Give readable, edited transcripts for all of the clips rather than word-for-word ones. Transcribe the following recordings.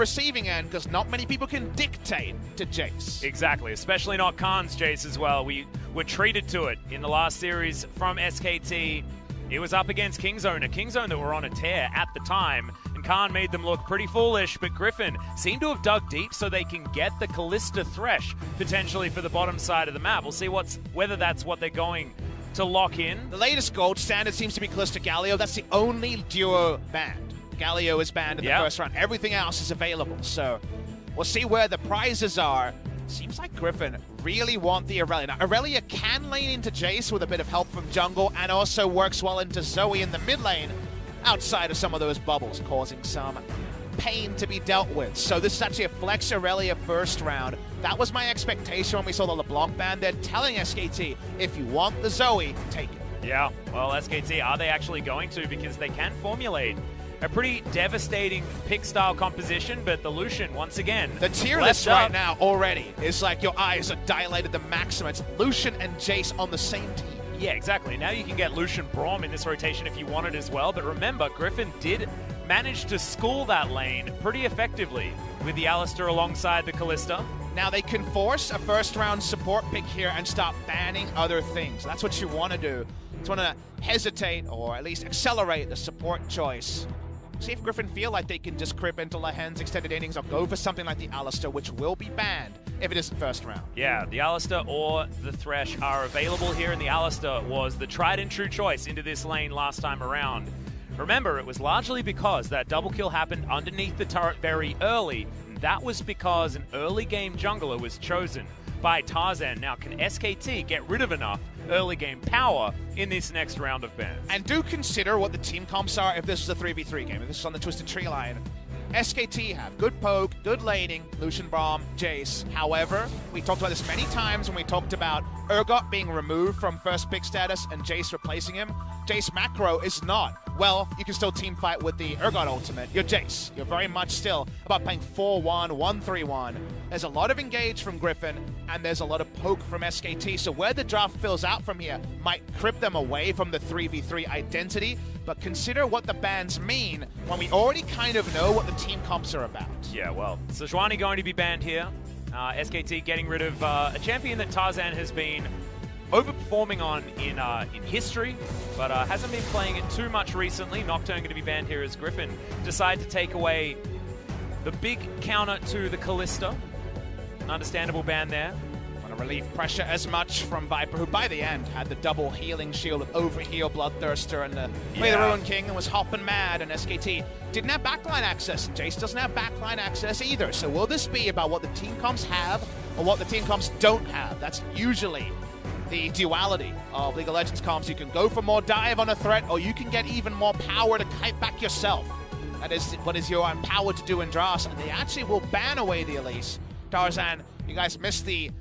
receiving end because not many people can dictate to Jace. Exactly, especially not Khan's Jace as well. We were treated to it in the last series from SKT. It was up against Kingzone, a Kingzone that were on a tear at the time, and Khan made them look pretty foolish, but Griffin seemed to have dug deep so they can get the Kalista Thresh potentially for the bottom side of the map. We'll see whether that's what they're going to lock in. The latest gold standard seems to be Kalista Galio. That's the only duo banned. Galio is banned in the first round. Everything else is available, so we'll see where the prizes are. Seems like Griffin really want the Aurelia. Now, Aurelia can lane into Jace with a bit of help from jungle and also works well into Zoe in the mid lane outside of some of those bubbles, causing some pain to be dealt with. So this is actually a flex Aurelia first round. That was my expectation when we saw the LeBlanc ban. They're telling SKT, if you want the Zoe, take it. Yeah, well, SKT, are they actually going to? Because they can formulate a pretty devastating pick-style composition, but the Lucian, once again, the tier list right now already is like your eyes are dilated the maximum. It's Lucian and Jace on the same team. Yeah, exactly. Now you can get Lucian Braum in this rotation if you want it as well, but remember, Griffin did manage to school that lane pretty effectively with the Alistar alongside the Kalista. Now they can force a first-round support pick here and start banning other things. That's what you want to do. You just want to hesitate or at least accelerate the support choice. See if Griffin feel like they can just crib into Lahen's extended innings or go for something like the Alistar, which will be banned if it isn't first round. Yeah, the Alistar or the Thresh are available here, and the Alistar was the tried and true choice into this lane last time around. Remember, it was largely because that double kill happened underneath the turret very early, and that was because an early game jungler was chosen by Tarzan. Now, can SKT get rid of enough early game power in this next round of bans? And do consider what the team comps are if this is a 3v3 game, if this is on the Twisted Tree line. SKT have good poke, good laning, Lucian Braum, Jace. However, we talked about this many times when we talked about Urgot being removed from first pick status and Jace replacing him. Jace macro is not. Well, you can still team fight with the Urgot ultimate. You're Jace. You're very much still about playing 4-1, 1-3-1. There's a lot of engage from Griffin, and there's a lot of poke from SKT. So where the draft fills out from here might crib them away from the 3v3 identity, but consider what the bans mean when we already kind of know what the team comps are about. Yeah, well, Sejuani going to be banned here. SKT getting rid of a champion that Tarzan has been overperforming on in history, but hasn't been playing it too much recently. Nocturne going to be banned here as Griffin decide to take away the big counter to the Kalista. An understandable ban there. Want to relieve pressure as much from Viper, who by the end had the double healing shield with Overheal, Bloodthirster, and Play the Ruin King, and was hopping mad, and SKT didn't have backline access. Jace doesn't have backline access either. So will this be about what the team comps have or what the team comps don't have? That's usually the duality of League of Legends comps. You can go for more dive on a threat, or you can get even more power to kite back yourself. That is what is you're empowered to do in drafts, and they actually will ban away the Elise. Tarzan, you guys missed the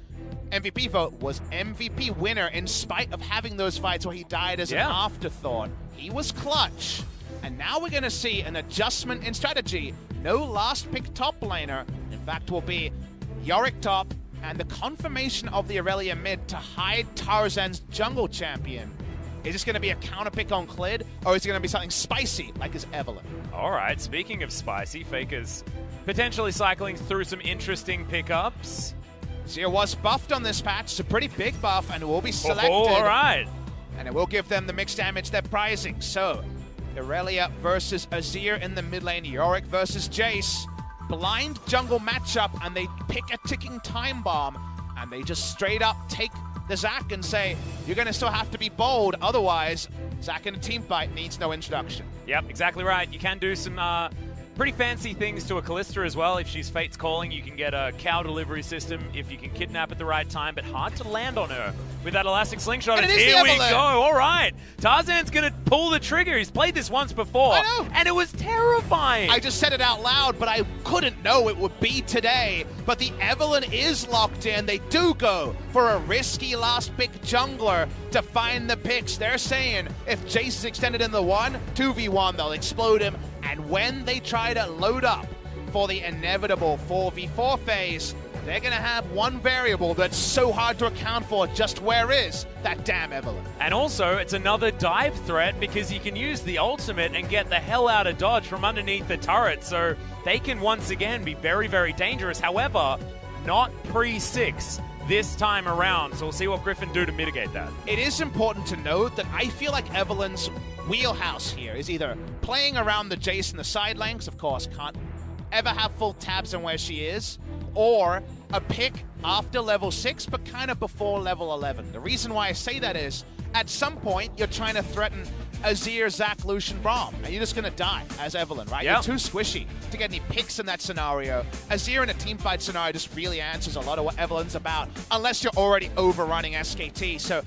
MVP vote, was MVP winner in spite of having those fights where he died as an afterthought. He was clutch. And now we're going to see an adjustment in strategy. No last pick top laner. In fact, will be Yorick top, and the confirmation of the Aurelia mid to hide Tarzan's jungle champion. Is this going to be a counter pick on Clid, or is it going to be something spicy like his Evelyn? All right, speaking of spicy, Faker's potentially cycling through some interesting pickups. Seer was buffed on this patch. It's a pretty big buff, and it will be selected. Oh, all right. And it will give them the mixed damage they're prizing. So, Aurelia versus Azir in the mid lane, Yorick versus Jace. Blind jungle matchup, and they pick a ticking time bomb, and they just straight up take the Zac and say, you're going to still have to be bold, otherwise Zac in a team fight needs no introduction. Yep, exactly right. You can do some pretty fancy things to a Kalista as well. If she's Fate's Calling, you can get a cow delivery system if you can kidnap at the right time, but hard to land on her with that elastic slingshot. And here we go. All right. Tarzan's going to pull the trigger. He's played this once before, and it was terrifying. I just said it out loud, but I couldn't know it would be today. But the Evelyn is locked in. They do go for a risky last pick jungler to find the picks. They're saying if Jace is extended in the 2v1, they'll explode him. And when they try to load up for the inevitable 4v4 phase, they're going to have one variable that's so hard to account for. Just where is that damn Evelyn? And also, it's another dive threat because you can use the ultimate and get the hell out of dodge from underneath the turret. So they can once again be very, very dangerous. However, not pre-6 this time around. So we'll see what Griffin do to mitigate that. It is important to note that I feel like Evelyn's wheelhouse here is either playing around the Jace in the side lanes, of course, can't ever have full tabs on where she is, or a pick after level 6, but kind of before level 11. The reason why I say that is, at some point, you're trying to threaten Azir, Zac, Lucian, Braum, and you're just going to die as Evelyn, right? Yep. You're too squishy to get any picks in that scenario. Azir in a teamfight scenario just really answers a lot of what Evelyn's about, unless you're already overrunning SKT. So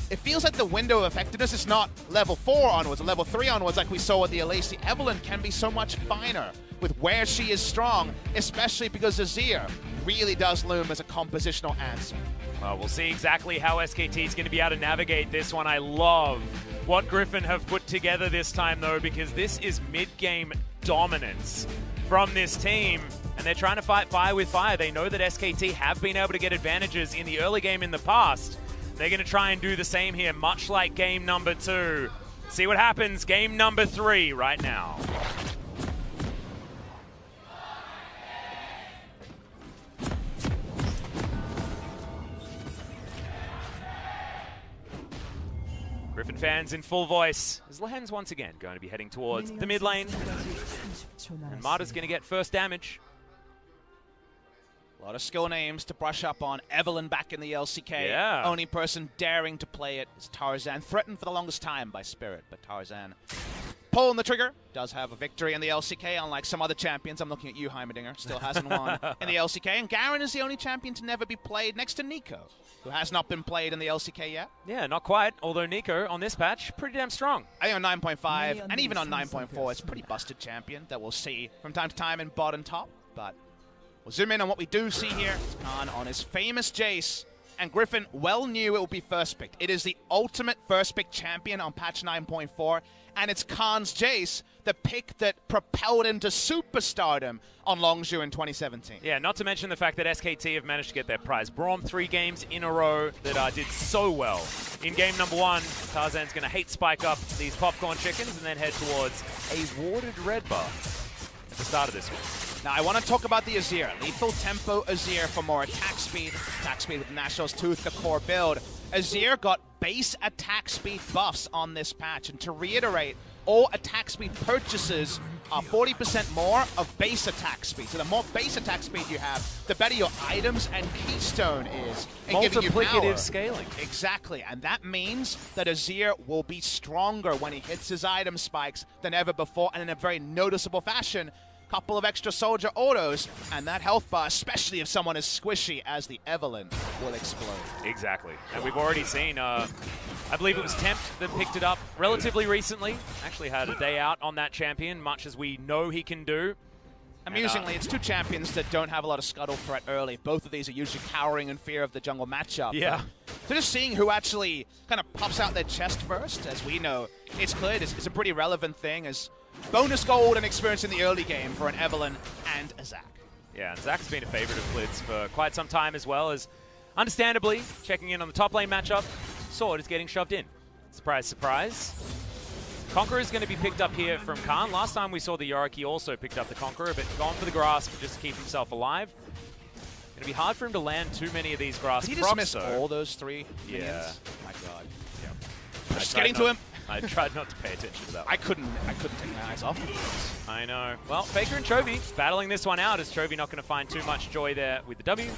it feels like the window of effectiveness is not level 4 onwards or level 3 onwards like we saw with the Elise. Evelyn can be so much finer with where she is strong, especially because Azir really does loom as a compositional answer. Well, we'll see exactly how SKT is going to be able to navigate this one. I love what Griffin have put together this time, though, because this is mid-game dominance from this team, and they're trying to fight fire with fire. They know that SKT have been able to get advantages in the early game in the past. They're going to try and do the same here, much like game number 2. See what happens game number 3 right now. Griffin fans in full voice, as Lehen's once again going to be heading towards the mid lane. And Marta's going to get first damage. A lot of skill names to brush up on. Evelyn back in the LCK. Yeah. Only person daring to play it is Tarzan. Threatened for the longest time by Spirit, but Tarzan pulling the trigger. Does have a victory in the LCK, unlike some other champions. I'm looking at you, Heimerdinger. Still hasn't won in the LCK. And Garen is the only champion to never be played next to Nico, who has not been played in the LCK yet. Yeah, not quite. Although Nico, on this patch, pretty damn strong. I think on 9.5, and even on 9.4, it's a pretty busted champion that we'll see from time to time in bot and top. But we'll zoom in on what we do see here. It's Khan on his famous Jace. And Griffin well knew it would be first pick. It is the ultimate first pick champion on patch 9.4. And it's Khan's Jace, the pick that propelled into superstardom on Longzhu in 2017. Yeah, not to mention the fact that SKT have managed to get their prize. Braum 3 games in a row that did so well. In game number 1, Tarzan's going to hate spike up these popcorn chickens and then head towards a warded red buff at the start of this one. Now, I want to talk about the Azir. Lethal Tempo Azir for more attack speed with Nashor's Tooth, the core build. Azir got base attack speed buffs on this patch, and to reiterate, all attack speed purchases are 40% more of base attack speed. So the more base attack speed you have, the better your items and keystone is in giving you power. Multiplicative scaling. Exactly, and that means that Azir will be stronger when he hits his item spikes than ever before, and in a very noticeable fashion. Couple of extra soldier autos, and that health bar, especially if someone is squishy as the Evelyn, will explode. Exactly. And we've already seen, I believe it was Tempt that picked it up relatively recently. Actually had a day out on that champion, much as we know he can do. Amusingly, it's two champions that don't have a lot of scuttle threat early. Both of these are usually cowering in fear of the jungle matchup. Yeah. So just seeing who actually kind of pops out their chest first, as we know, it's clear it's a pretty relevant thing as bonus gold and experience in the early game for an Evelyn and a Zac. Yeah, and Zac's been a favorite of Blitz for quite some time, as well as, understandably, checking in on the top lane matchup. Sword is getting shoved in. Surprise, surprise. Conqueror is going to be picked up here from Khan. Last time we saw the Yoriki also picked up the Conqueror, but gone for the grasp just to keep himself alive. Going to be hard for him to land too many of these grasps. Did he just miss all those 3 minions? Yeah. Oh my god. Yeah. Just getting to him. I tried not to pay attention to that one. I couldn't take my eyes off him. I know. Well, Faker and Chovy battling this one out, as Chovy not going to find too much joy there with the W.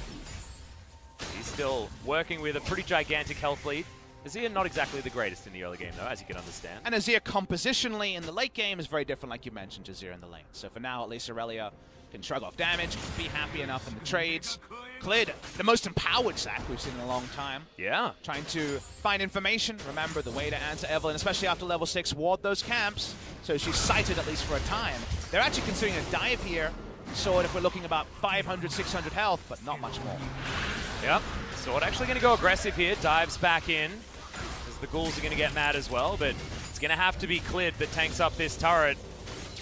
He's still working with a pretty gigantic health lead. Azir not exactly the greatest in the early game, though, as you can understand. And Azir compositionally in the late game is very different, like you mentioned, Azir in the lane. So for now, at least Aurelia can shrug off damage, be happy enough in the trades. Cleared the most empowered Zac we've seen in a long time. Yeah. Trying to find information. Remember, the way to answer Evelyn, especially after level 6, ward those camps. So she's sighted at least for a time. They're actually considering a dive here. Sword, if we're looking about 500, 600 health, but not much more. Yep. Sword actually going to go aggressive here. Dives back in. As the ghouls are going to get mad as well, but it's going to have to be Clid that tanks up this turret.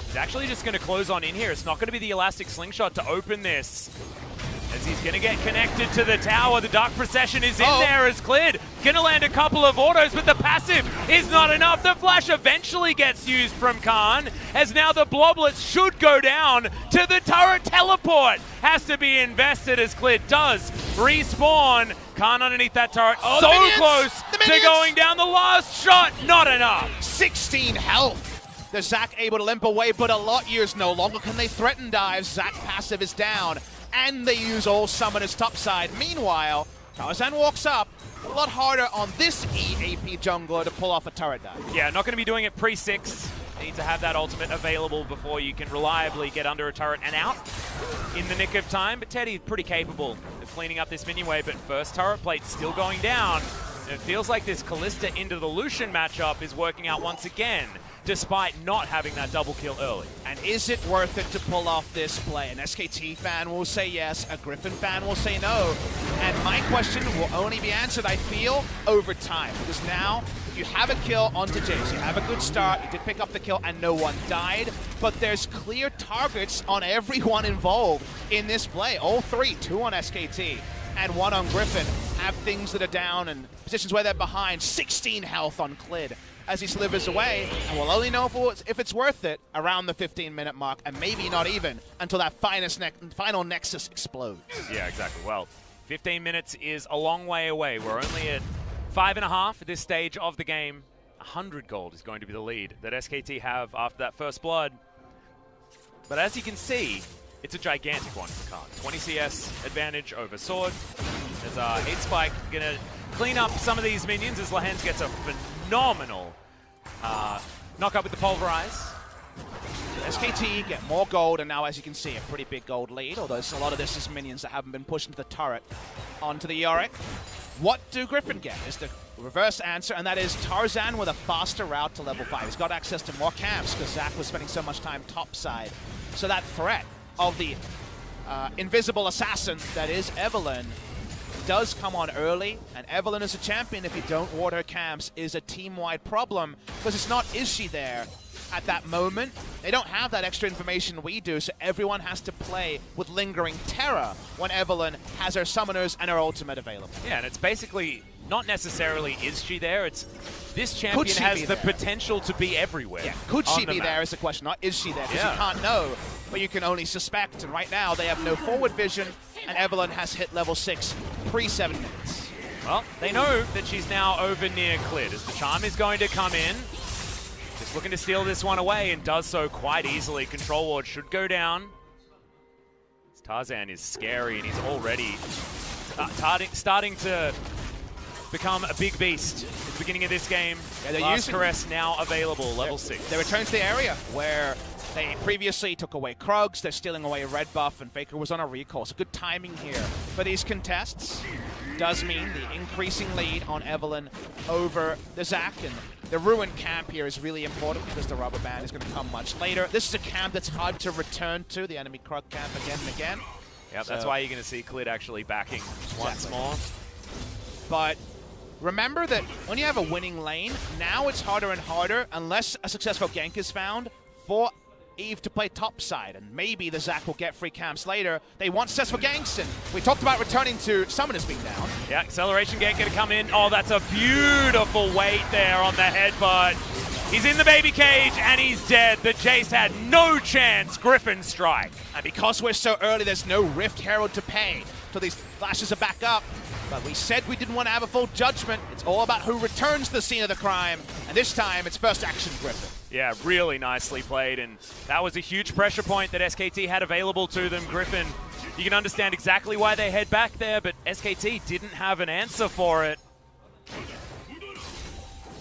He's actually just going to close on in here. It's not going to be the elastic slingshot to open this. as he's going to get connected to the tower. The Dark Procession is in there as cleared. Going to land a couple of autos, but the passive is not enough. The flash eventually gets used from Khan, as now the Bloblets should go down to the turret teleport. Has to be invested as Clear does respawn. Khan underneath that turret, so close to going down. The last shot, not enough. 16 health. The Zac able to limp away, but a lot years no longer can they threaten dives. Zac passive is down, and they use all summoners topside. Meanwhile, Tarzan walks up. A lot harder on this EAP jungler to pull off a turret dive. Yeah, not going to be doing it pre-6. Need to have that ultimate available before you can reliably get under a turret and out in the nick of time. But Teddy pretty capable of cleaning up this minion wave, but first turret plate still going down. And it feels like this Kalista into the Lucian matchup is working out once again, despite not having that double kill early. And is it worth it to pull off this play? An SKT fan will say yes, a Griffin fan will say no. And my question will only be answered, I feel, over time. Because now, you have a kill onto Jace, you have a good start, you did pick up the kill and no one died, but there's clear targets on everyone involved in this play. All three, 2 on SKT and 1 on Griffin, have things that are down and positions where they're behind. 16 health on Clid as he slivers away, and we'll only know if it's worth it around the 15-minute mark, and maybe not even until that final Nexus explodes. Yeah, exactly. Well, 15 minutes is a long way away. We're only at 5.5 at this stage of the game. 100 gold is going to be the lead that SKT have after that first blood. But as you can see, it's a gigantic one for Khan. 20 CS advantage over Sword. There's a 8 Spike going to clean up some of these minions as Lahens gets a phenomenal knock-up with the Pulverize. SKT get more gold, and now, as you can see, a pretty big gold lead, although a lot of this is minions that haven't been pushed into the turret onto the Yorick. What do Griffin get is the reverse answer, and that is Tarzan with a faster route to level 5. He's got access to more camps because Zac was spending so much time topside. So that threat of the invisible assassin that is Evelyn does come on early, and Evelyn as a champion, if you don't ward her camps, is a team-wide problem, because it's not is she there at that moment. They don't have that extra information we do, so everyone has to play with lingering terror when Evelyn has her summoners and her ultimate available. Yeah, and it's basically not necessarily is she there, it's this champion has the potential to be everywhere. Yeah, could she be there is the question, not is she there, because you can't know, but you can only suspect, and right now they have no forward vision, and Evelyn has hit level 6 pre-7 minutes. Well, they know that she's now over near cleared, as the charm is going to come in. Just looking to steal this one away, and does so quite easily. Control ward should go down. Tarzan is scary, and he's already starting to become a big beast at the beginning of this game. Yeah, they're Last using Caress now available, level 6. They return to the area where they previously took away Krugs, they're stealing away a red buff, and Faker was on a recall. So good timing here for these contests. Does mean the increasing lead on Evelyn over the Zac, and the Ruined camp here is really important because the rubber band is going to come much later. This is a camp that's hard to return to, the enemy Krug camp again and again. Yep, so that's why you're going to see Clid actually backing once more. But remember that when you have a winning lane, now it's harder and harder, unless a successful gank is found, for Eve to play topside, and maybe the Zac will get free camps later. They want successful ganks, and we talked about returning to summoners being down. Yeah, acceleration gank going to come in. Oh, that's a beautiful weight there on the headbutt. He's in the baby cage, and he's dead. The Jace had no chance. Griffin strike. And because we're so early, there's no Rift Herald to pay till these flashes are back up. But we said we didn't want to have a full judgment. It's all about who returns to the scene of the crime. And this time, it's first action Griffin. Yeah, really nicely played. And that was a huge pressure point that SKT had available to them. Griffin, you can understand exactly why they head back there, but SKT didn't have an answer for it.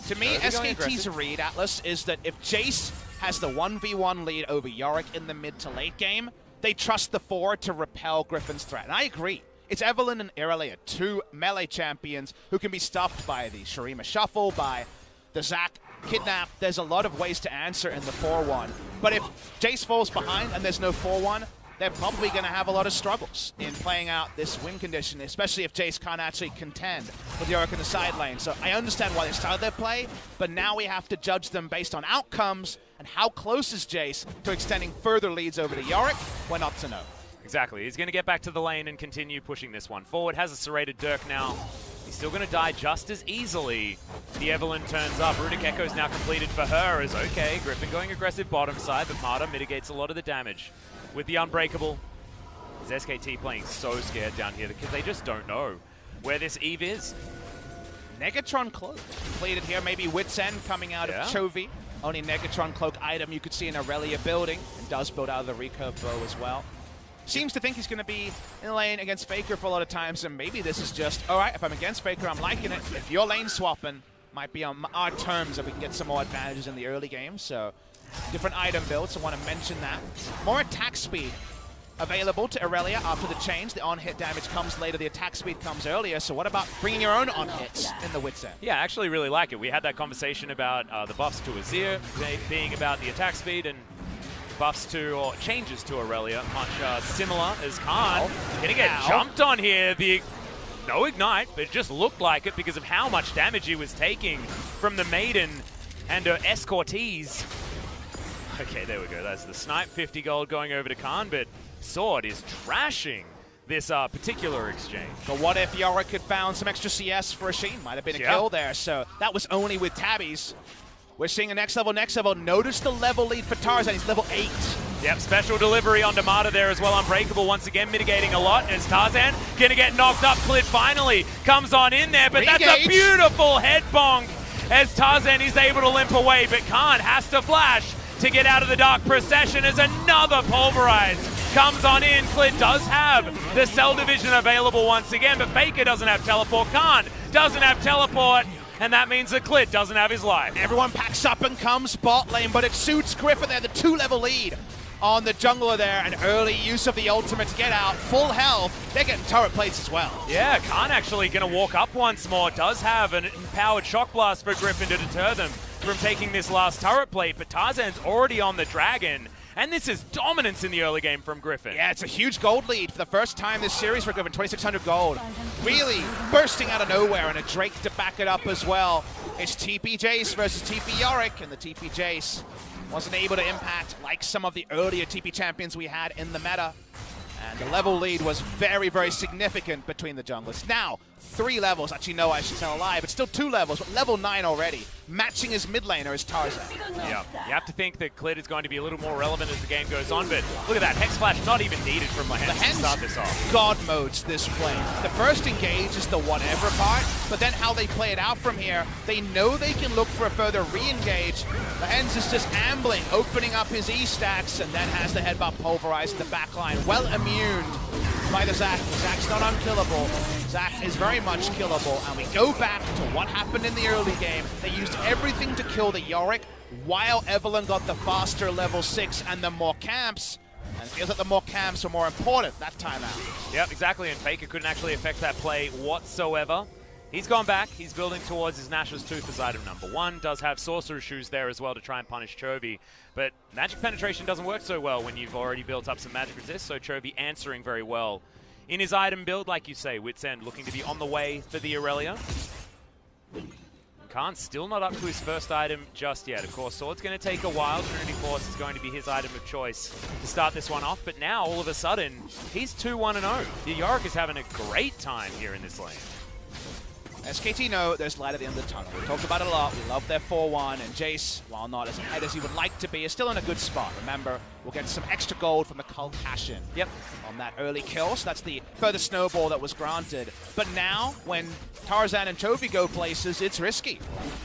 To me, SKT's read, Atlas, is that if Jace has the 1v1 lead over Yorick in the mid to late game, they trust the 4 to repel Griffin's threat. And I agree. It's Evelyn and Irelia, 2 melee champions who can be stuffed by the Shurima Shuffle, by the Zac Kidnap. There's a lot of ways to answer in the 4-1. But if Jace falls behind and there's no 4-1, they're probably going to have a lot of struggles in playing out this win condition, especially if Jace can't actually contend with Yorick in the side lane. So I understand why they started their play, but now we have to judge them based on outcomes and how close is Jace to extending further leads over to Yorick. We're not to know. Exactly. He's going to get back to the lane and continue pushing this one forward. Has a serrated Dirk now. He's still going to die just as easily. The Evelyn turns up. Runic Echo's now completed for her. Is okay. Griffin going aggressive bottom side, but Marta mitigates a lot of the damage with the Unbreakable. Is SKT playing so scared down here because they just don't know where this Eve is. Negatron Cloak completed here. Maybe Wit's End coming out of Chovy. Only Negatron Cloak item you could see in Aurelia building. And does build out of the recurve bow as well. Seems to think he's going to be in the lane against Faker for a lot of times, and maybe this is just, all right, if I'm against Faker, I'm liking it. If you're lane swapping, might be on our terms if we can get some more advantages in the early game. So different item builds, I want to mention that. More attack speed available to Aurelia after the change. The on-hit damage comes later, the attack speed comes earlier. So what about bringing your own on-hits in the Wit's End? Yeah, I actually really like it. We had that conversation about the buffs to Azir being about the attack speed, and buffs to, or changes to Aurelia, much similar as Khan. Gonna get jumped on here. No ignite, but it just looked like it because of how much damage he was taking from the Maiden and her escortees. Okay, there we go. That's the snipe. 50 gold going over to Khan, but Sword is trashing this particular exchange. But what if Yorick had found some extra CS for a Sheen? Might have been a kill there. So that was only with Tabbies. We're seeing a next level. Notice the level lead for Tarzan. He's level 8. Yep, special delivery on Damata there as well. Unbreakable once again mitigating a lot as Tarzan gonna get knocked up. Clit finally comes on in there, but that's a beautiful head bonk as Tarzan is able to limp away, but Khan has to flash to get out of the Dark Procession as another Pulverize comes on in. Clit does have the Cell Division available once again, but Faker doesn't have teleport. Khan doesn't have teleport. And that means that Clit doesn't have his life. Everyone packs up and comes bot lane, but it suits Griffin there, the 2-level lead on the jungler there, and early use of the ultimate to get out. Full health, they're getting turret plates as well. Yeah, Khan actually going to walk up once more. Does have an empowered shock blast for Griffin to deter them from taking this last turret plate, but Tarzan's already on the dragon. And this is dominance in the early game from Griffin. Yeah, it's a huge gold lead for the first time this series for Griffin. 2,600 gold. Really bursting out of nowhere, and a Drake to back it up as well. It's TP Jace versus TP Yorick, and the TP Jace wasn't able to impact like some of the earlier TP champions we had in the meta. And the level lead was very, very significant between the junglers. Now, 3 levels. Actually, no, I should tell a lie, but still 2 levels, but level 9 already. Matching his mid laner is Tarzan. Yeah, you have to think that Clit is going to be a little more relevant as the game goes on, but look at that. Hex Flash not even needed from Lehens to start this off. God modes this play. The first engage is the whatever part, but then how they play it out from here, they know they can look for a further re-engage. Lehens is just ambling, opening up his E-stacks, and then has the headbutt pulverized in the backline. Well immuned by the Zac. Zac's not unkillable. Zac is very much killable, and we go back to what happened in the early game. They used everything to kill the Yorick, while Evelyn got the faster level 6 and the more camps. And it feels like the more camps were more important that time out. Yep, exactly, and Faker couldn't actually affect that play whatsoever. He's gone back, he's building towards his Nash's Tooth as item number 1, does have Sorcerer's Shoes there as well to try and punish Chovy, but magic penetration doesn't work so well when you've already built up some magic resist, so Chovy answering very well in his item build, like you say. Wit's End looking to be on the way for the Aurelia. Khan's still not up to his first item just yet. Of course, Sword's going to take a while. Trinity Force is going to be his item of choice to start this one off, but now, all of a sudden, he's 2-1-0. The Yorick is having a great time here in this lane. SKT know there's light at the end of the tunnel. We talked about it a lot. We love their 4-1, and Jace, while not as ahead as he would like to be, is still in a good spot. Remember, we'll get some extra gold from the Cult Ashen on that early kill, so that's the further snowball that was granted. But now, when Tarzan and Chovy go places, it's risky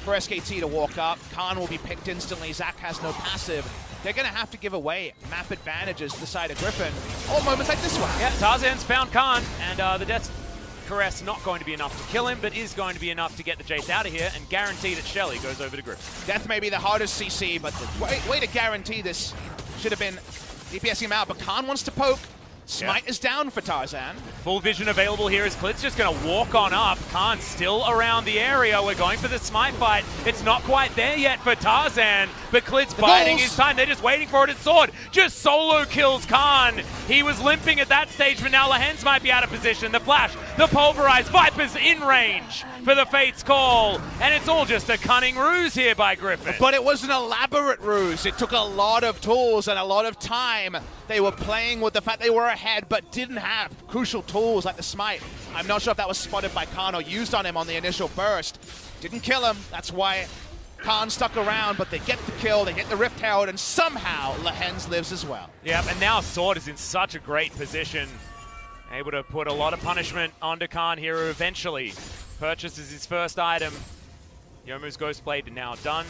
for SKT to walk up. Khan will be picked instantly. Zac has no passive. They're going to have to give away map advantages to the side of Griffin, or moments like this one. Yeah, Tarzan's found Khan, and the Death Caress not going to be enough to kill him, but is going to be enough to get the Jace out of here, and guarantee that Shelly goes over to Griffin. Death may be the hardest CC, but the way to guarantee this should have been DPSing him out, but Khan wants to poke. Smite is down for Tarzan. Full vision available here as Clit's just going to walk on up. Khan still around the area. We're going for the Smite fight. It's not quite there yet for Tarzan, but Clit's biding his time. They're just waiting for it. His sword just solo kills Khan. He was limping at that stage, but now Lehens might be out of position. The flash, the pulverize, Viper's in range for the Fate's Call, and it's all just a cunning ruse here by Griffin. But it was an elaborate ruse. It took a lot of tools and a lot of time. They were playing with the fact they were ahead ahead, but didn't have crucial tools like the smite. I'm not sure if that was spotted by Khan or used on him on the initial burst. Didn't kill him. That's why Khan stuck around, but they get the kill, they get the Rift Herald, and somehow Lehens lives as well. Yeah, and now Sword is in such a great position. Able to put a lot of punishment onto Khan here, who eventually purchases his first item. Youmuu's Ghostblade now done.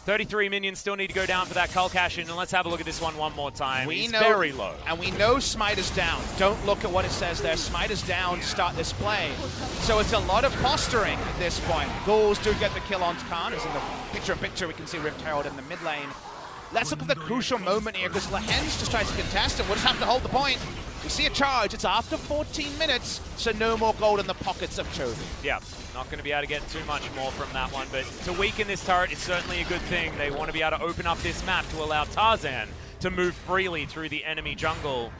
33 minions still need to go down for that Cull cash in, and let's have a look at this one more time. He's very low. And we know Smite is down. Don't look at what it says there. Smite is down to start this play. So it's a lot of posturing at this point. Ghouls do get the kill on Khan. As in the picture-in-picture, we can see Rift Herald in the mid lane. Let's look at the crucial moment here, because Lehens just tries to contest it. We'll just have to hold the point. We see a charge. It's after 14 minutes, so no more gold in the pockets of Chovy. Yeah, not going to be able to get too much more from that one, but to weaken this turret is certainly a good thing. They want to be able to open up this map to allow Tarzan to move freely through the enemy jungle.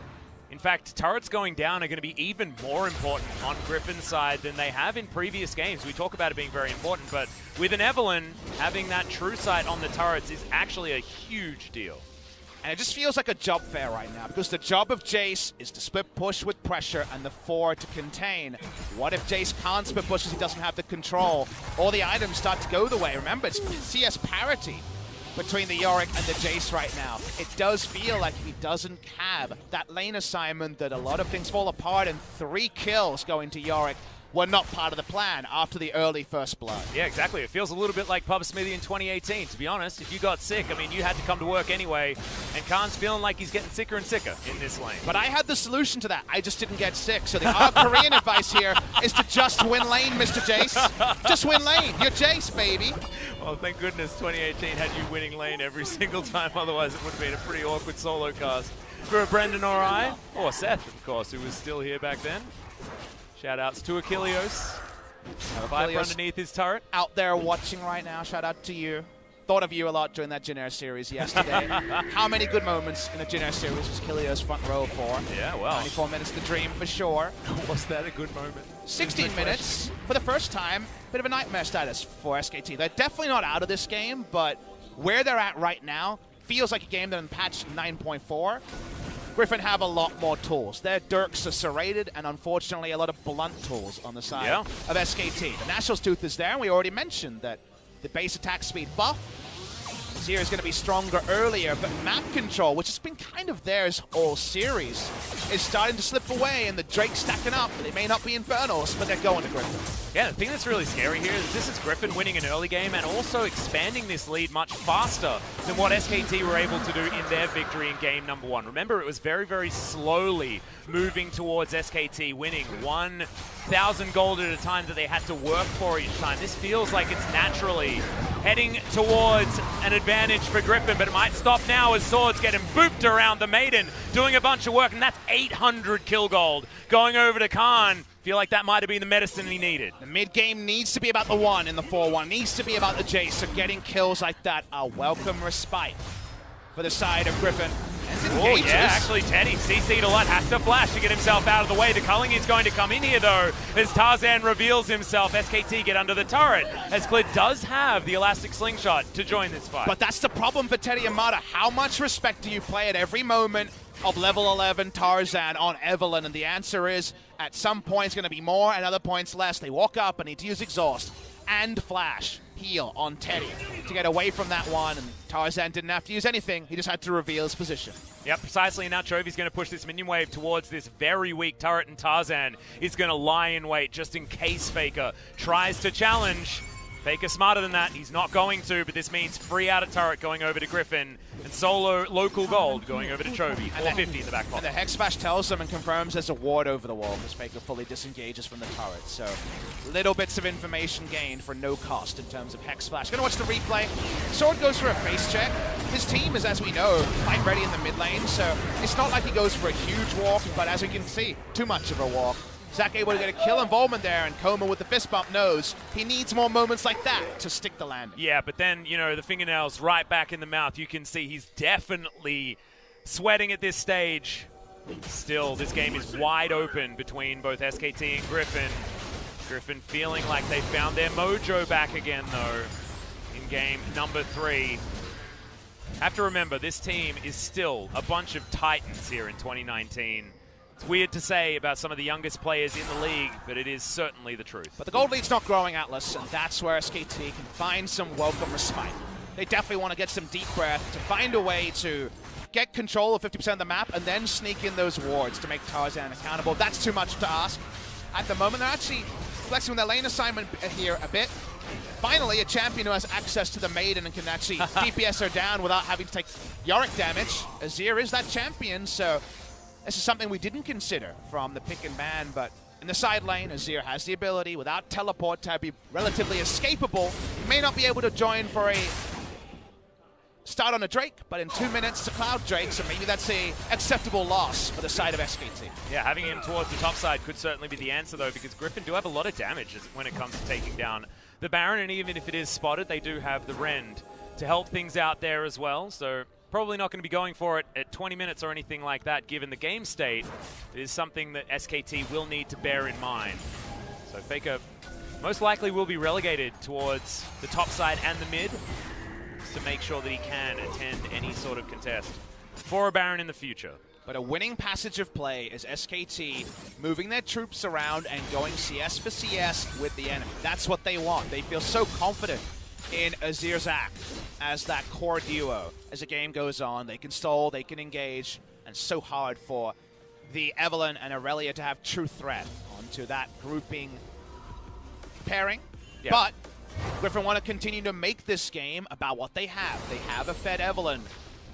In fact, turrets going down are going to be even more important on Griffin's side than they have in previous games. We talk about it being very important, but with an Evelyn, having that true sight on the turrets is actually a huge deal. And it just feels like a job fair right now, because the job of Jace is to split push with pressure and the 4 to contain. What if Jace can't split push because he doesn't have the control? All the items start to go the way. Remember, it's CS parity between the Yorick and the Jace right now. It does feel like he doesn't have that lane assignment, that a lot of things fall apart, and 3 kills going to Yorick were not part of the plan after the early first blood. Yeah, exactly. It feels a little bit like Pub Smithy in 2018, to be honest. If you got sick, I mean, you had to come to work anyway, and Khan's feeling like he's getting sicker and sicker in this lane. But I had the solution to that. I just didn't get sick. So the Korean advice here is to just win lane, Mr. Jace. Just win lane. You're Jace, baby. Well, thank goodness 2018 had you winning lane every single time. Otherwise, it would have been a pretty awkward solo cast for Brendan or I, or Seth, of course, who was still here back then. Shout-outs to Achilleos. Viper underneath his turret. Out there watching right now. Shout out to you. Thought of you a lot during that Jin Air series yesterday. How many good moments in the Jin Air series was Achilleos front row for? Yeah, well. 94 minutes to dream for sure. Was that a good moment? 16 minutes for the first time. Bit of a nightmare status for SKT. They're definitely not out of this game, but where they're at right now feels like a game that in patch 9.4. Griffin have a lot more tools. Their Dirks are serrated, and unfortunately a lot of blunt tools on the side of SKT. The National's Tooth is there, and we already mentioned that the base attack speed buff here is going to be stronger earlier, but map control, which has been kind of theirs all series, is starting to slip away, and the Drake's stacking up. They may not be Infernals, but they're going to Griffin. Yeah, the thing that's really scary here is this is Griffin winning an early game and also expanding this lead much faster than what SKT were able to do in their victory in game number 1. Remember, it was very, very slowly moving towards SKT winning 1,000 gold at a time that they had to work for each time. This feels like it's naturally heading towards an advantage for Griffin, but it might stop now as Swords get him booped around the Maiden, doing a bunch of work, and that's 800 kill gold going over to Khan. Feel like that might have been the medicine he needed. The mid-game needs to be about the 1 in the 4-1, needs to be about the Jace, so getting kills like that are welcome respite for the side of Griffin. Oh yeah, actually Teddy CC'd a lot, has to flash to get himself out of the way. The culling is going to come in here though, as Tarzan reveals himself. SKT get under the turret, as Clid does have the elastic slingshot to join this fight. But that's the problem for Teddy and Mata. How much respect do you play at every moment of level 11 Tarzan on Evelyn? And the answer is, at some points going to be more, and other points less. They walk up and need to use Exhaust and Flash heal on Teddy to get away from that one, and Tarzan didn't have to use anything. He just had to reveal his position. Yep, precisely. Now Chovy's going to push this minion wave towards this very weak turret, and Tarzan is going to lie in wait just in case Faker tries to challenge. Faker smarter than that. He's not going to, but this means free out of turret going over to Griffin, and solo local gold going over to Chovy. 450 in the back pocket. And the Hex Smash tells them and confirms there's a ward over the wall because Faker fully disengages from the turret. So little bits of information gained for no cost in terms of Hex Splash. Gonna watch the replay. Sword goes for a face check. His team is, as we know, fight ready in the mid lane, so it's not like he goes for a huge walk, but as we can see, too much of a walk. Zach able to get a kill involvement there, and Koma with the fist bump knows he needs more moments like that to stick the landing. Yeah, but then, you know, the fingernails right back in the mouth. You can see he's definitely sweating at this stage. Still, this game is wide open between both SKT and Griffin. Griffin feeling like they found their mojo back again, though, in game number 3. Have to remember, this team is still a bunch of titans here in 2019. It's weird to say about some of the youngest players in the league, but it is certainly the truth. But the gold lead's not growing, Atlas, and that's where SKT can find some welcome respite. They definitely want to get some deep breath to find a way to get control of 50% of the map and then sneak in those wards to make Tarzan accountable. That's too much to ask. At the moment, they're actually flexing with their lane assignment here a bit. Finally, a champion who has access to the Maiden and can actually DPS her down without having to take Yorick damage. Azir is that champion, so this is something we didn't consider from the pick and ban, but in the side lane, Azir has the ability, without teleport, to be relatively escapable. He may not be able to join for a start on a Drake, but in 2 minutes to Cloud Drake, so maybe that's a acceptable loss for the side of SKT. Yeah, having him towards the top side could certainly be the answer, though, because Griffin do have a lot of damage when it comes to taking down the Baron, and even if it is spotted, they do have the Rend to help things out there as well, so probably not going to be going for it at 20 minutes or anything like that, given the game state. It is something that SKT will need to bear in mind. So Faker most likely will be relegated towards the top side and the mid to make sure that he can attend any sort of contest for a Baron in the future. But a winning passage of play is SKT moving their troops around and going CS for CS with the enemy. That's what they want. They feel so confident in Azir's act as that core duo. As the game goes on, they can stall, they can engage, and so hard for the Evelyn and Aurelia to have true threat onto that grouping pairing. Yep. But Griffin want to continue to make this game about what they have. They have a fed Evelyn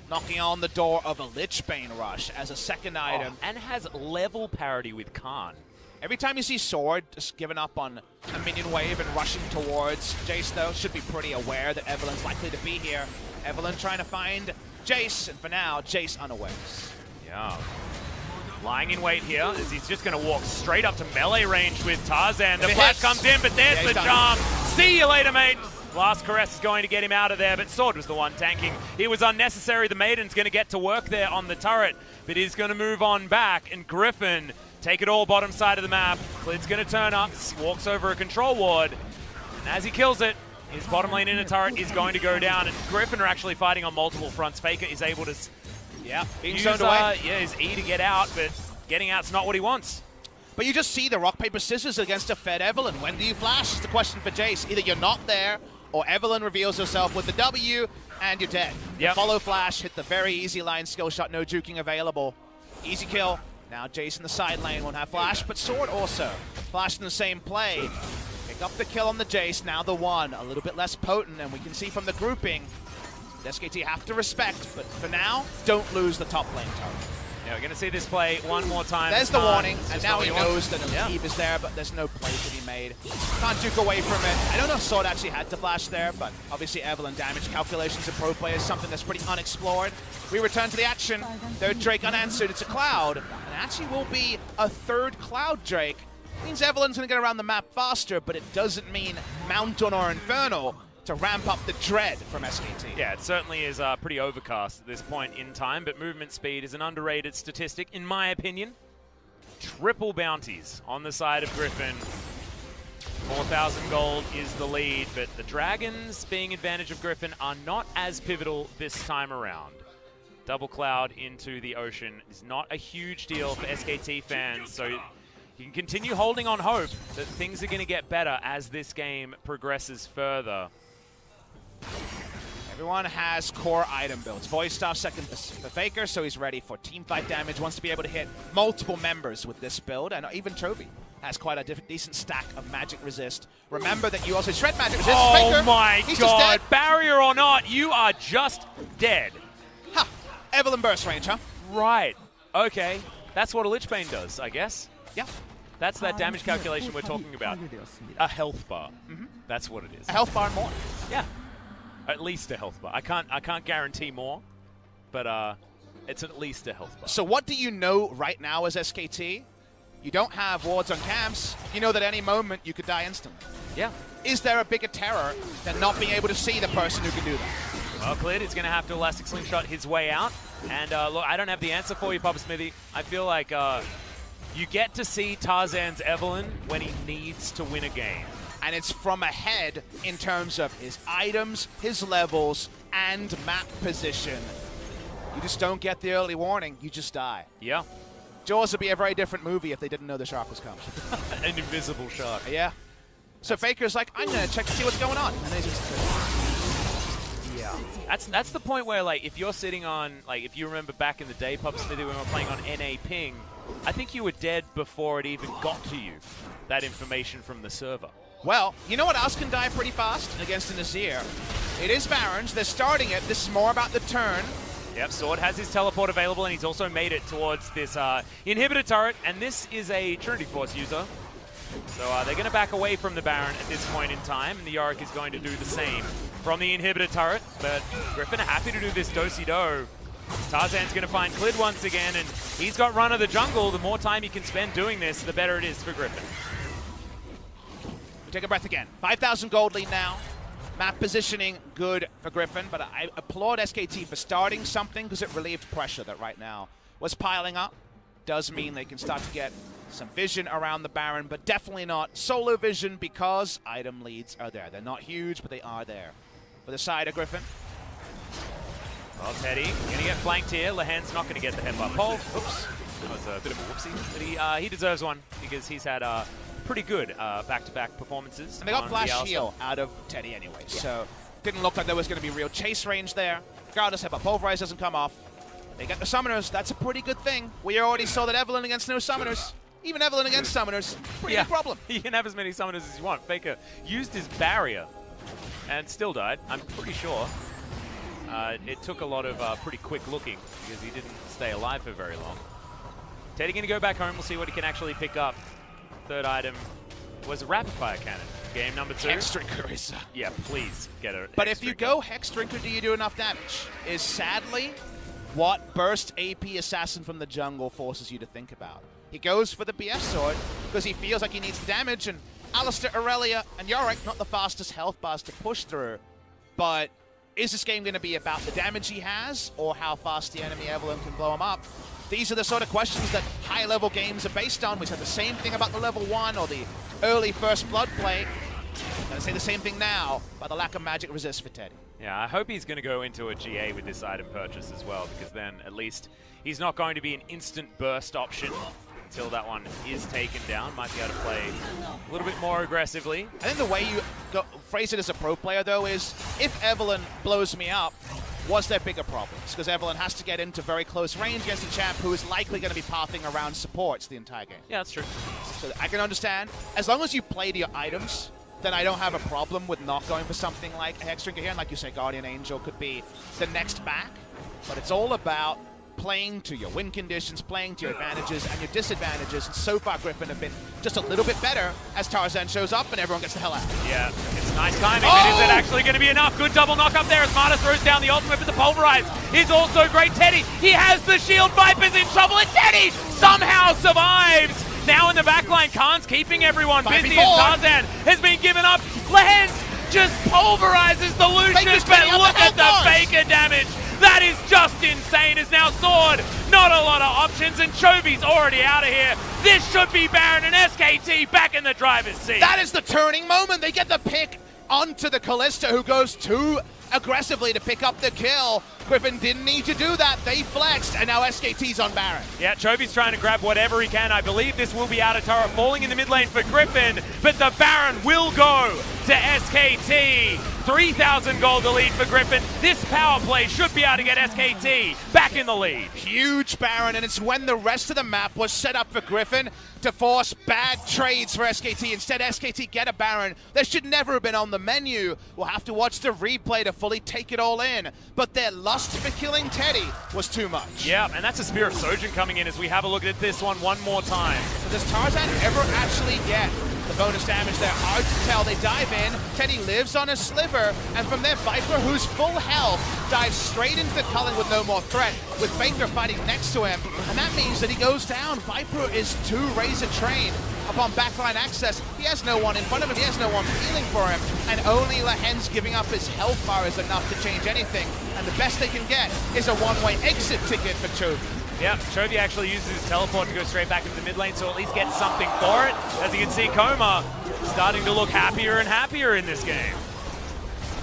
knocking on the door of a Lichbane rush as a second item. And has level parity with Khan. Every time you see Sword just giving up on a minion wave and rushing towards Jace, though, should be pretty aware that Evelyn's likely to be here. Evelyn trying to find Jace, and for now, Jace unawares. Yeah. Lying in wait here, as he's just going to walk straight up to melee range with Tarzan. The flash comes in, but there's the charm. See you later, mate. Last caress is going to get him out of there, but Sword was the one tanking. It was unnecessary. The Maiden's going to get to work there on the turret, but he's going to move on back, and Griffin take it all bottom side of the map. Clid's going to turn up, walks over a control ward, and as he kills it, his bottom lane inner turret is going to go down, and Griffin are actually fighting on multiple fronts. Faker is able to being use zoned away. his E to get out, but getting out's not what he wants. But you just see the rock, paper, scissors against a fed Evelyn. When do you flash? It's the question for Jace. Either you're not there, or Evelyn reveals herself with the W, and you're dead. Yep. Follow flash, hit the very easy line skill shot, no juking available. Easy kill. Now Jace in the side lane won't have flash, but Sword also. Flash in the same play. Pick up the kill on the Jace, now the one. A little bit less potent, and we can see from the grouping, the SKT have to respect, but for now, don't lose the top lane target. Yeah, we're going to see this play one more time. There's the warning, and now he knows that Eve is there, but there's no play to be made. Can't juke away from it. I don't know if Sword actually had to flash there, but obviously Evelyn damage calculations of pro play is something that's pretty unexplored. We return to the action. Third Drake unanswered. It's a Cloud, and actually will be a third Cloud Drake. Means Evelyn's going to get around the map faster, but it doesn't mean Mountain or Infernal to ramp up the dread from SKT. Yeah, it certainly is pretty overcast at this point in time, but movement speed is an underrated statistic, in my opinion. Triple bounties on the side of Griffin. 4,000 gold is the lead, but the Dragons, being advantage of Griffin, are not as pivotal this time around. Double Cloud into the ocean is not a huge deal for SKT fans, so you can continue holding on hope that things are going to get better as this game progresses further. Everyone has core item builds. Voice Staff second for Faker, so he's ready for teamfight damage. Wants to be able to hit multiple members with this build, and even Trophy has quite a decent stack of magic resist. Remember that you also shred magic resist. Oh Faker, my he's god, just dead. Barrier or not, you are just dead. Ha! Evelyn burst range, huh? Right. Okay. That's what a Lichbane does, I guess. Yeah. That's that damage calculation we're talking about. A health bar. That's what it is. A health bar and more. Yeah. At least a health bar. I can't guarantee more, but it's at least a health bar. So what do you know right now as SKT? You don't have wards on camps. You know that any moment you could die instantly. Yeah. Is there a bigger terror than not being able to see the person who can do that? Well, Clid is going to have to Elastic Slingshot his way out. And look, I don't have the answer for you, Papa Smithy. I feel like you get to see Tarzan's Evelyn when he needs to win a game. And it's from ahead in terms of his items, his levels, and map position. You just don't get the early warning, you just die. Yeah. Jaws would be a very different movie if they didn't know the shark was coming. An invisible shark. Yeah. So Faker's like, I'm going to check to see what's going on. And then he's just... Yeah. That's the point where, like, if you're sitting on, like, if you remember back in the day, Pub Smithy, when we were playing on NA ping, I think you were dead before it even got to you, that information from the server. Well, you know what else can die pretty fast against an Azir? It is Barons. They're starting it. This is more about the turn. Yep, Sword has his teleport available, and he's also made it towards this inhibitor turret, and this is a Trinity Force user. So they're going to back away from the Baron at this point in time, and the Yorick is going to do the same from the inhibitor turret, but Griffin happy to do this do-si-do. Tarzan's going to find Clid once again, and he's got run of the jungle. The more time he can spend doing this, the better it is for Griffin. We take a breath again. 5,000 gold lead now. Map positioning good for Griffin, but I applaud SKT for starting something because it relieved pressure that right now was piling up. Does mean they can start to get some vision around the Baron, but definitely not solo vision because item leads are there. They're not huge, but they are there. For the side of Griffin. Well, Teddy going to get flanked here. Lehen's not going to get the headbutt pole. Oops. That was a bit of a whoopsie. But he deserves one because he's had pretty good back-to-back performances. And they got flash heal out of Teddy anyway, so didn't look like there was going to be real chase range there. Regardless, headbutt pulverize doesn't come off. They get the summoners. That's a pretty good thing. We already saw that Evelyn against no summoners. Even Evelyn against summoners, pretty good problem. You can have as many summoners as you want. Faker used his barrier and still died, I'm pretty sure. It took a lot of pretty quick looking because he didn't stay alive for very long. Teddy going to go back home. We'll see what he can actually pick up. Third item was a rapid fire cannon. Game number 2. Hex Drinker is... yeah, please get a But if you go Hex Drinker, do you do enough damage? Is sadly what Burst AP Assassin from the jungle forces you to think about. He goes for the BS sword because he feels like he needs the damage, and Alistair, Aurelia, and Yorick, not the fastest health bars to push through. But is this game going to be about the damage he has or how fast the enemy Evelyn can blow him up? These are the sort of questions that high-level games are based on. We said the same thing about the level 1 or the early First Blood play. I'm going to say the same thing now about the lack of magic resist for Teddy. Yeah, I hope he's going to go into a GA with this item purchase as well, because then at least he's not going to be an instant burst option until that one is taken down. Might be able to play a little bit more aggressively. I think the way you phrase it as a pro player, though, is if Evelyn blows me up, was there bigger problems? Because Evelyn has to get into very close range against a champ who is likely going to be pathing around supports the entire game. Yeah, that's true. So I can understand. As long as you play to your items, then I don't have a problem with not going for something like a Hex Drinker here. And like you say, Guardian Angel could be the next back. But it's all about playing to your win conditions, playing to your advantages and your disadvantages. And so far, Griffin have been just a little bit better as Tarzan shows up and everyone gets the hell out. Yeah, it's nice timing, but is it actually going to be enough? Good double knock up there as Marta throws down the ultimate, but the pulverize is also great. Teddy, he has the shield. Viper's in trouble, and Teddy somehow survives. Now in the backline, Khan's keeping everyone busy as Tarzan has been given up. Lehens just pulverizes the Lucius, but look at the Faker damage. That is just insane, as now Sword, not a lot of options, and Chovy's already out of here. This should be Baron and SKT back in the driver's seat. That is the turning moment. They get the pick onto the Kalista, who goes too aggressively to pick up the kill. Griffin didn't need to do that. They flexed, and now SKT's on Baron. Yeah, Chovy's trying to grab whatever he can. I believe this will be out of turret, falling in the mid lane for Griffin, but the Baron will go to SKT. 3,000 gold to lead for Griffin. This power play should be able to get SKT back in the lead. Huge Baron, and it's when the rest of the map was set up for Griffin to force bad trades for SKT. Instead, SKT get a Baron that should never have been on the menu. We'll have to watch the replay to fully take it all in. But their lust for killing Teddy was too much. Yeah, and that's a Spear of Sojin coming in as we have a look at this one more time. So does Tarzan ever actually get the bonus damage there? Hard to tell. They dive in. Teddy lives on a sliver, and from there, Viper, who's full health, dives straight into the culling with no more threat, with Faker fighting next to him, and that means that he goes down. Viper is too razor trained upon backline access. He has no one in front of him. He has no one healing for him, and only Lehen's giving up his health bar is enough to change anything, and the best they can get is a one-way exit ticket for Chovy. Yeah, Chovy actually uses his teleport to go straight back into the mid lane, so at least get something for it. As you can see, Coma starting to look happier and happier in this game.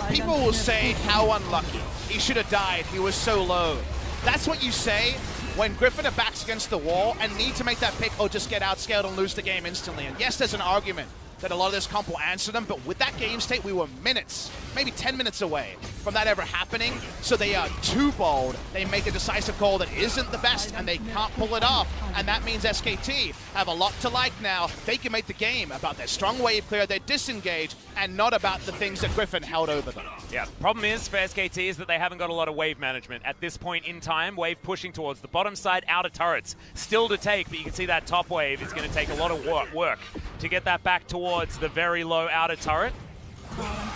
People will say how unlucky. He should have died. He was so low. That's what you say when Griffin are backs against the wall and need to make that pick or just get outscaled and lose the game instantly. And yes, there's an argument that a lot of this comp will answer them, but with that game state, we were minutes, maybe 10 minutes away from that ever happening. So they are too bold. They make a decisive call that isn't the best, and they can't pull it off. And that means SKT have a lot to like now. They can make the game about their strong wave clear, their disengage, and not about the things that Griffin held over them. Yeah, the problem is for SKT is that they haven't got a lot of wave management. At this point in time, wave pushing towards the bottom side, outer turrets still to take, but you can see that top wave is going to take a lot of work to get that back towards the very low outer turret.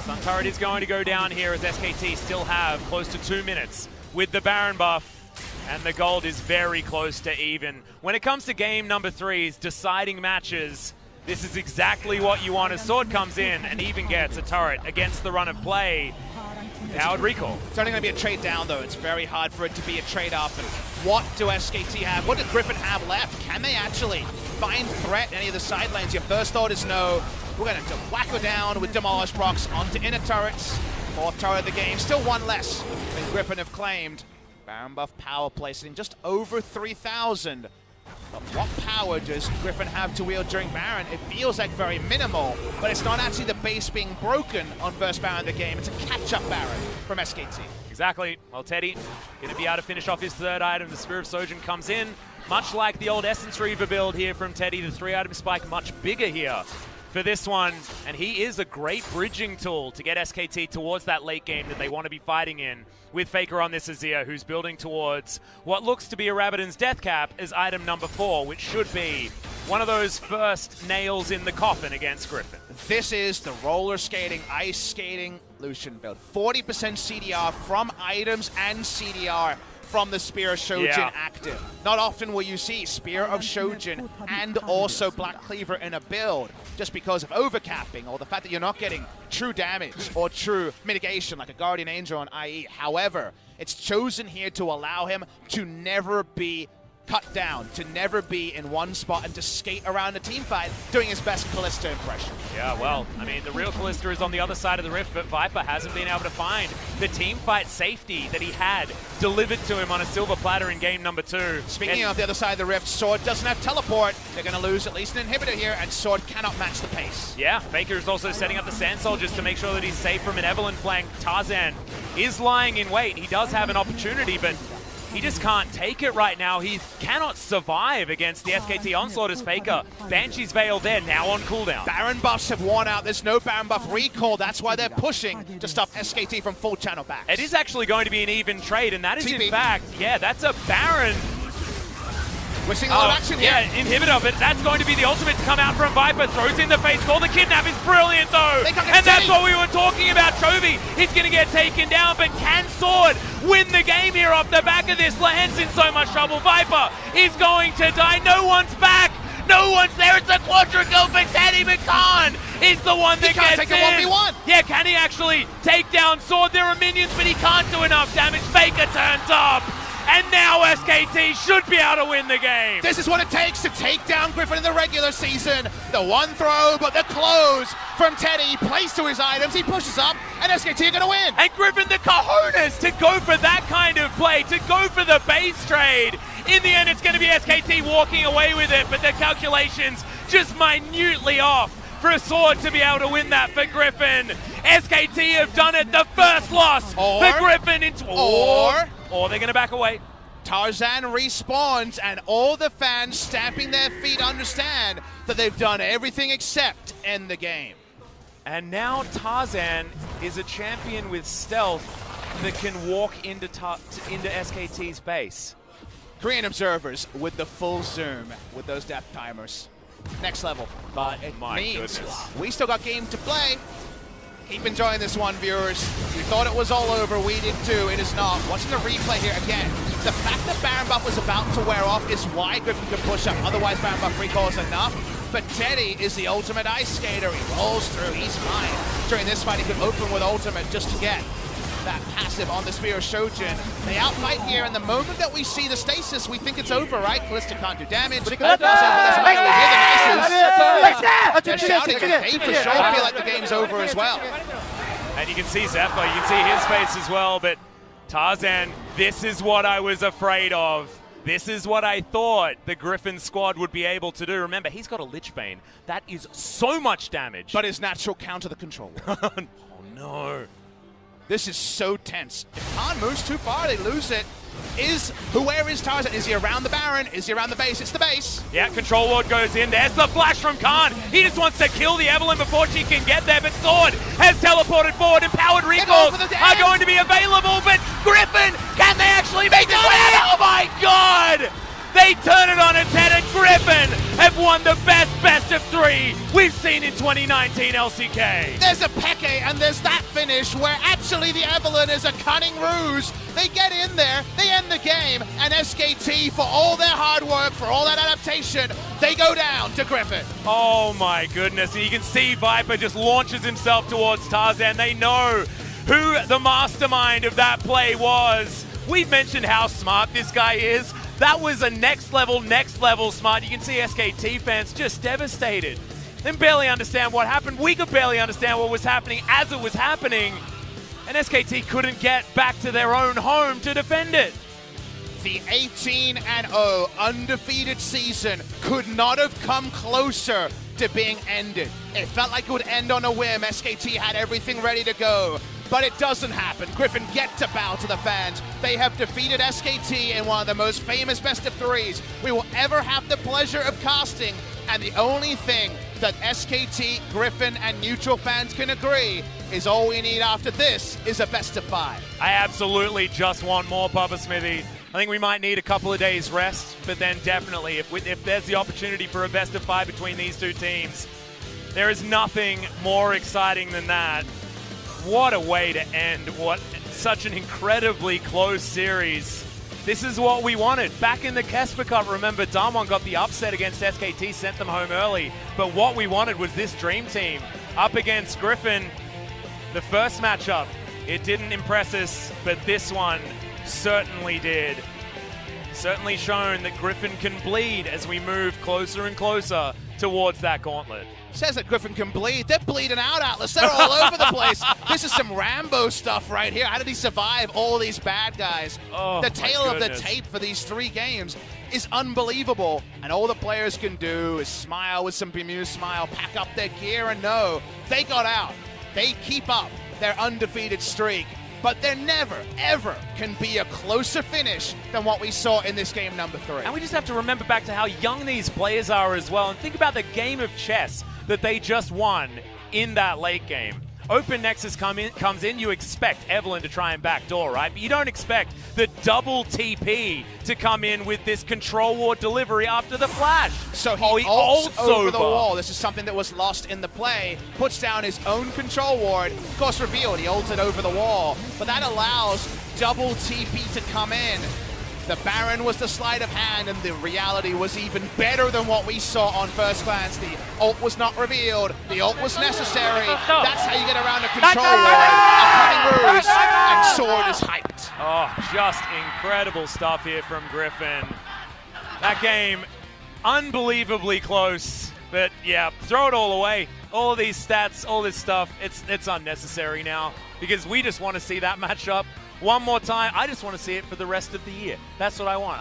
Sun turret is going to go down here as SKT still have close to 2 minutes with the Baron buff, and the gold is very close to even. When it comes to game number 3's deciding matches, this is exactly what you want as Sword comes in and even gets a turret against the run of play. Now it recall. It's only going to be a trade down, though. It's very hard for it to be a trade up. And what do SKT have? What does Griffin have left? Can they actually find threat in any of the side lanes? Your first thought is no. We're going to whack her down with Demolish Procs onto inner turrets. 4th turret of the game. Still one less than Griffin have claimed. Baron buff power play sitting just over 3,000. But what power does Griffin have to wield during Baron? It feels like very minimal, but it's not actually the base being broken on first Baron of the game. It's a catch-up Baron from SKT. Exactly. Well, Teddy going to be able to finish off his 3rd item. The Spear of Sojourn comes in. Much like the old Essence Reaver build here from Teddy, the 3-item spike much bigger here for this one. And he is a great bridging tool to get SKT towards that late game that they want to be fighting in, with Faker on this Azir, who's building towards what looks to be a Rabbidan's Death Cap as item number 4, which should be one of those first nails in the coffin against Griffin. This is the roller skating, ice skating Lucian build. 40% CDR from items and CDR from the Spear of Shojin active. Not often will you see Spear of Shojin and also Black Cleaver in a build, just because of overcapping or the fact that you're not getting true damage or true mitigation like a Guardian Angel on IE. However, it's chosen here to allow him to never be cut down, to never be in one spot and to skate around a team fight doing his best Kalista impression. Yeah, well, I mean, the real Kalista is on the other side of the rift, but Viper hasn't been able to find the team fight safety that he had delivered to him on a silver platter in game number 2. Speaking of the other side of the rift, Sword doesn't have teleport. They're going to lose at least an inhibitor here, and Sword cannot match the pace. Yeah, Faker is also setting up the Sand Soldiers to make sure that he's safe from an Evelyn flank. Tarzan is lying in wait. He does have an opportunity, but he just can't take it right now. He cannot survive against the SKT onslaught as Faker. Banshee's Veil there, now on cooldown. Baron buffs have worn out. There's no Baron buff recall. That's why they're pushing to stop SKT from full channel back. It is actually going to be an even trade, and that is in fact, yeah, that's a Baron. We're seeing a lot of action here. Yeah, inhibitor, but that's going to be the ultimate to come out from Viper. Throws in the face call. The kidnap is brilliant, though. And that's what we were talking about. Chovy is going to get taken down, but can Sword win the game here off the back of this? Lands in so much trouble. Viper is going to die. No one's back. No one's there. It's a quadra kill for Teddy, but Khan is the one that gets take a 1v1. Yeah, can he actually take down Sword? There are minions, but he can't do enough damage. Faker turns up. And now SKT should be able to win the game. This is what it takes to take down Griffin in the regular season. The one throw, but the close from Teddy. Plays to his items, he pushes up, and SKT are going to win. And Griffin, the cojones to go for that kind of play, to go for the base trade. In the end, it's going to be SKT walking away with it, but the calculations just minutely off for a Sword to be able to win that for Griffin. SKT have done it, the first loss for Griffin. Or they're going to back away. Tarzan respawns, and all the fans stamping their feet understand that they've done everything except end the game. And now Tarzan is a champion with stealth that can walk into SKT's base. Korean observers with the full zoom with those depth timers. Next level. But it means we still got game to play. Keep enjoying this one, viewers. We thought it was all over. We did too. It is not. Watching the replay here again. The fact that Baron buff was about to wear off is why Griffin could push up. Otherwise, Baron buff recall is enough. But Teddy is the ultimate ice skater. He rolls through. He's fine. During this fight, he could open with ultimate just to get that passive on the Spear of Shojin. They outfight here, and the moment that we see the stasis, we think it's over, right? Kalista can't do damage. They're shouting, and they for sure feel like the game's over as well. And you can see Zephyr, you can see his face as well, but Tarzan, this is what I was afraid of. This is what I thought the Griffin squad would be able to do. Remember, he's got a Lich Bane. That is so much damage. But his natural counter the control. Oh, no. This is so tense. If Khan moves too far, they lose it. Where is Tarzan? Is he around the Baron? Is he around the base? It's the base. Yeah, Control Ward goes in. There's the flash from Khan. He just wants to kill the Evelyn before she can get there, but Sword has teleported forward. Empowered recalls are going to be available, but Griffin, can they actually make this win? Oh my god! They turn it on its head, and Griffin have won the best of 3 we've seen in 2019 LCK. There's a Peke, and there's that finish where actually the Evelyn is a cunning ruse. They get in there, they end the game, and SKT, for all their hard work, for all that adaptation, they go down to Griffin. Oh my goodness, and you can see Viper just launches himself towards Tarzan. They know who the mastermind of that play was. We've mentioned how smart this guy is. That was a next level smart. You can see SKT fans just devastated. They barely understand what happened. We could barely understand what was happening as it was happening. And SKT couldn't get back to their own home to defend it. The 18-0 undefeated season could not have come closer to being ended. It felt like it would end on a whim. SKT had everything ready to go. But it doesn't happen. Griffin get to bow to the fans. They have defeated SKT in one of the most famous best-of-3s we will ever have the pleasure of casting. And the only thing that SKT, Griffin, and neutral fans can agree is all we need after this is a best-of-5. I absolutely just want more, Bubba Smithy. I think we might need a couple of days rest, but then definitely, if there's the opportunity for a best-of-5 between these two teams, there is nothing more exciting than that. What a way to end such an incredibly close series. This is what we wanted. Back in the Kesper Cup, remember, Damwon got the upset against SKT, sent them home early. But what we wanted was this dream team up against Griffin. The first matchup, it didn't impress us, but this one certainly did. Certainly shown that Griffin can bleed as we move closer and closer towards that gauntlet. Says that Griffin can bleed. They're bleeding out, Atlas. They're all over the place. This is some Rambo stuff right here. How did he survive all these bad guys? Oh, the tale of the tape for these 3 games is unbelievable. And all the players can do is smile with some bemused smile, pack up their gear, and know they got out. They keep up their undefeated streak. But there never, ever can be a closer finish than what we saw in this game number 3. And we just have to remember back to how young these players are as well. And think about the game of chess that they just won in that late game. Open Nexus comes in, you expect Evelyn to try and backdoor, right? But you don't expect the double TP to come in with this control ward delivery after the flash. So he ults over the wall. This is something that was lost in the play. Puts down his own control ward. Of course, revealed, he ulted over the wall. But that allows double TP to come in. The Baron was the sleight of hand, and the reality was even better than what we saw on first glance. The ult was not revealed. The ult was necessary. That's how you get around a control ward, a cunning ruse, and Sword is hyped. Oh, just incredible stuff here from Griffin. That game, unbelievably close. But yeah, throw it all away. All of these stats, all this stuff, it's unnecessary now because we just want to see that matchup one more time. I just want to see it for the rest of the year. That's what I want.